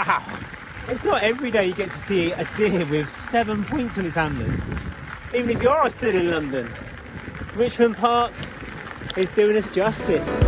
Wow, it's not every day you get to see a deer with 7 points on its antlers, even if you are still in London. Richmond Park is doing us justice.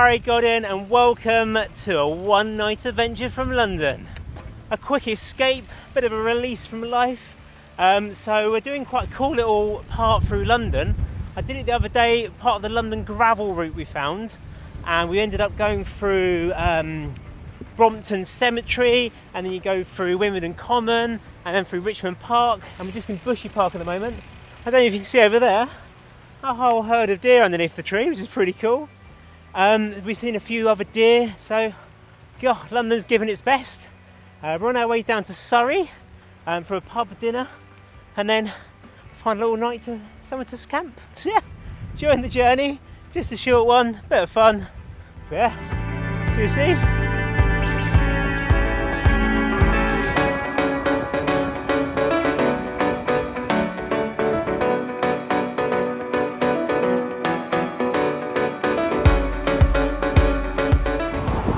I'm Godin and welcome to a one-night adventure from London. A quick escape, bit of a release from life. So we're doing quite a cool little part through London. I did it the other day, part of the London gravel route we found, and we ended up going through Brompton Cemetery, and then you go through Wimbledon Common, and then through Richmond Park, and we're just in Bushy Park at the moment. I don't know if you can see over there a whole herd of deer underneath the tree, which is pretty cool. We've seen a few other deer, so God, London's giving its best. We're on our way down to Surrey for a pub dinner, and then find a little night somewhere to camp. So yeah, enjoying the journey, just a short one, bit of fun. But yeah, see you soon.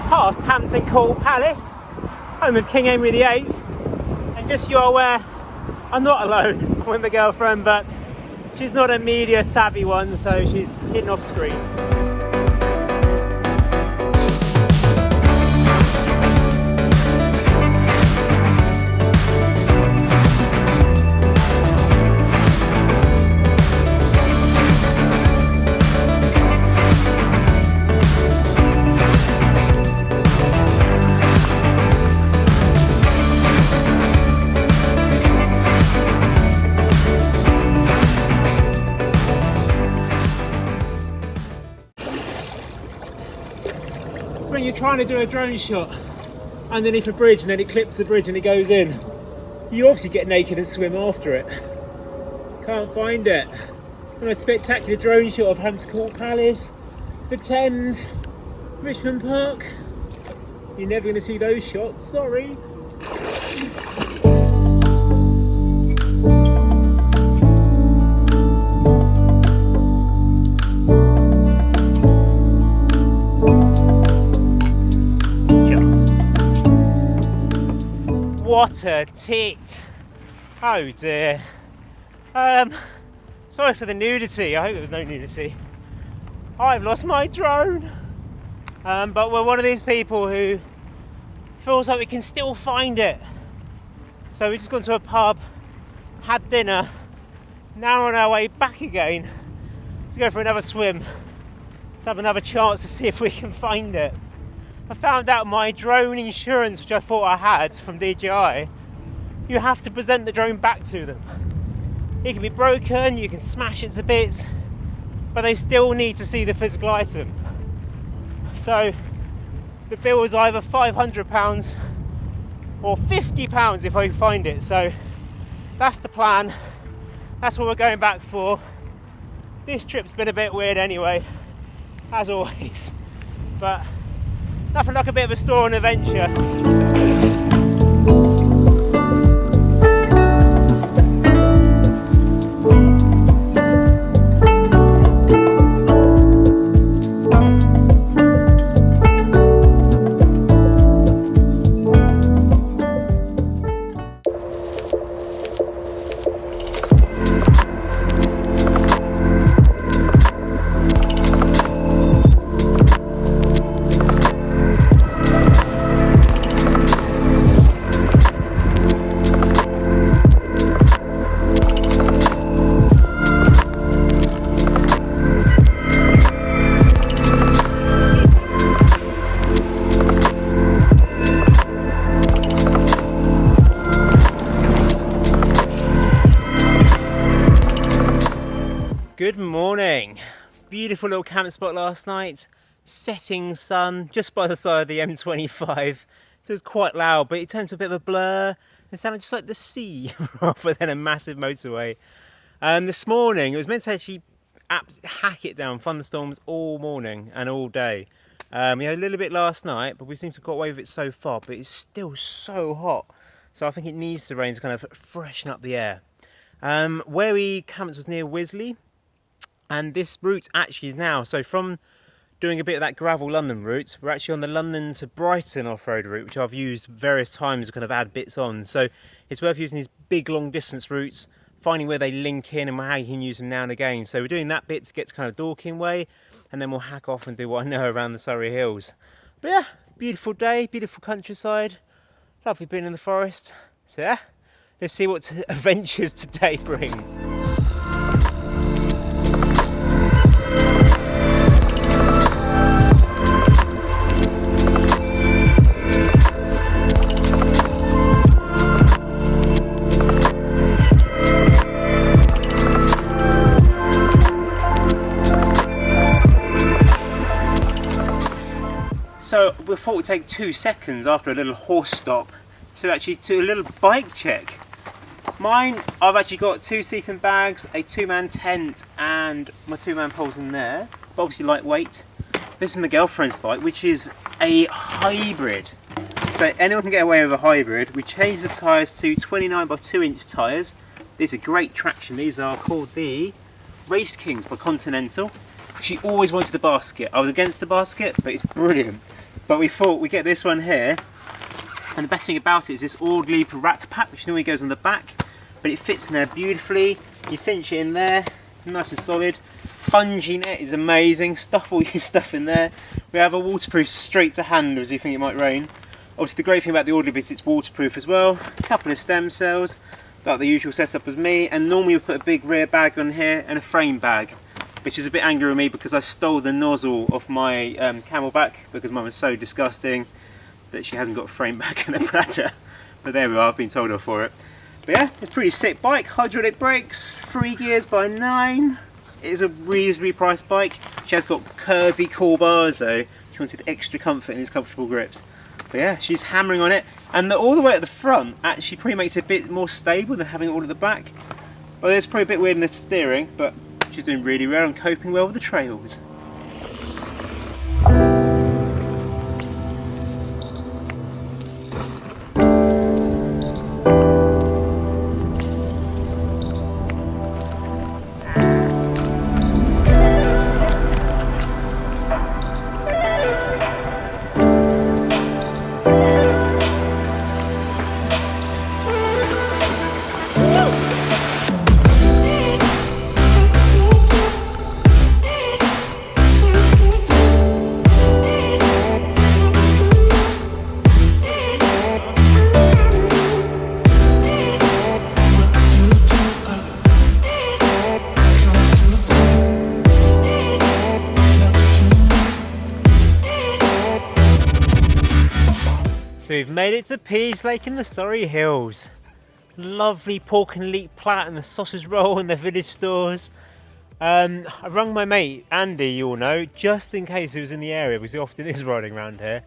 Past Hampton Court Palace, home of King Henry VIII, and just so you're aware, I'm not alone. I'm with my girlfriend, but she's not a media savvy one, so she's hidden off screen. When you're trying to do a drone shot underneath a bridge and then it clips the bridge and it goes in, you obviously get naked and swim after it. Can't find it. And a spectacular drone shot of Hampton Court Palace, the Thames, Richmond Park. You're never going to see those shots, sorry. What a tit! Oh dear. Sorry for the nudity. I hope there was no nudity. I've lost my drone. But we're one of these people who feels like we can still find it. So we've just gone to a pub, had dinner, now we're on our way back again to go for another swim, to have another chance to see if we can find it. I found out my drone insurance, which I thought I had from DJI, you have to present the drone back to them. It can be broken, you can smash it to bits, but they still need to see the physical item. So the bill was either £500 or £50 if I find it. So that's the plan. That's what we're going back for. This trip's been a bit weird anyway, as always, but nothing like a bit of a store and adventure. Good morning. Beautiful little camp spot last night. Setting sun just by the side of the M25. So it was quite loud, but it turned to a bit of a blur. It sounded just like the sea rather than a massive motorway. This morning, it was meant to actually hack it down, thunderstorms all morning and all day. We had a little bit last night, but we seem to have got away with it so far, but it's still so hot. So I think it needs to rain to kind of freshen up the air. Where we camped was near Wisley, and this route actually is now, so from doing a bit of that gravel London route, we're actually on the London to Brighton off-road route, which I've used various times to kind of add bits on. So it's worth using these big long distance routes, finding where they link in and how you can use them now and again. So we're doing that bit to get to kind of Dorking way, and then we'll hack off and do what I know around the Surrey hills. But yeah, beautiful day, beautiful countryside, lovely being in the forest. So yeah, let's see what adventures today brings. So we thought we'd take 2 seconds after a little horse stop to actually do a little bike check. Mine, I've actually got 2 sleeping bags, a 2-man tent, and my 2-man poles in there. But obviously lightweight. This is my girlfriend's bike, which is a hybrid. So anyone can get away with a hybrid. We changed the tyres to 29 by 2 inch tyres. These are great traction. These are called the Race Kings by Continental. She always wanted the basket. I was against the basket, but it's brilliant. But we thought we'd get this one here. And the best thing about it is this Ord Leap rack pack, which normally goes on the back, but it fits in there beautifully. You cinch it in there, nice and solid. Bungee net is amazing. Stuff all your stuff in there. We have a waterproof straight to hand as you think it might rain. Obviously the great thing about the Ord Leap is it's waterproof as well. A couple of stem cells, like the usual setup as me. And normally we put a big rear bag on here and a frame bag, which is a bit angry with me because I stole the nozzle off my Camelback because mine was so disgusting that she hasn't got a frame bag and a bladder. But there we are, I've been told off for it. But yeah, it's a pretty sick bike. Hydraulic brakes, 3 gears by 9. It is a reasonably priced bike. She has got curvy cool bars though. She wanted extra comfort in these comfortable grips. But yeah, she's hammering on it. And all the way at the front actually probably makes it a bit more stable than having it all at the back. Well, it's probably a bit weird in the steering, but she's doing really well and coping well with the trails. So we've made it to Pease Lake in the Surrey Hills. Lovely pork and leek plat and the sausage roll in the village stores. I rung my mate Andy, you all know, just in case he was in the area because he often is riding around here.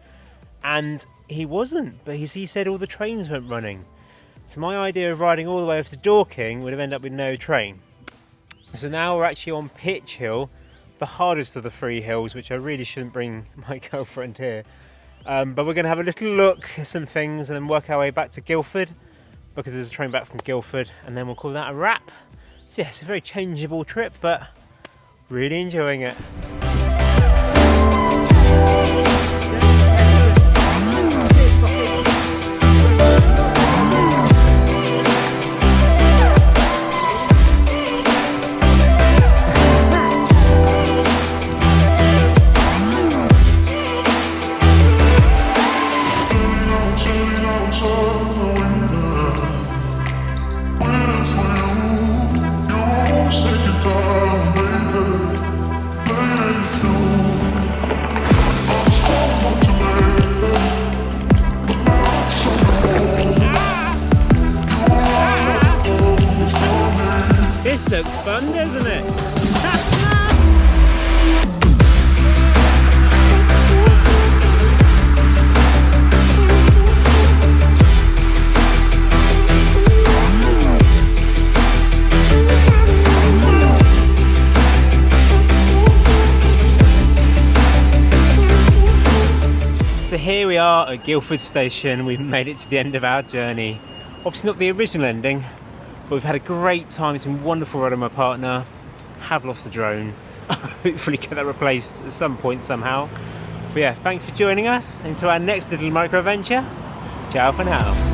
And he wasn't, but he said all the trains weren't running. So my idea of riding all the way up to Dorking would have ended up with no train. So now we're actually on Pitch Hill, the hardest of the 3 hills, which I really shouldn't bring my girlfriend here. But we're going to have a little look at some things and then work our way back to Guildford because there's a train back from Guildford, and then we'll call that a wrap. So yeah, it's a very changeable trip, but really enjoying it. This looks fun, doesn't it? are at Guildford Station. We've made it to the end of our journey. Obviously not the original ending, but we've had a great time. It's been wonderful riding my partner. Have lost the drone. Hopefully get that replaced at some point somehow. But yeah, thanks for joining us into our next little micro adventure. Ciao for now.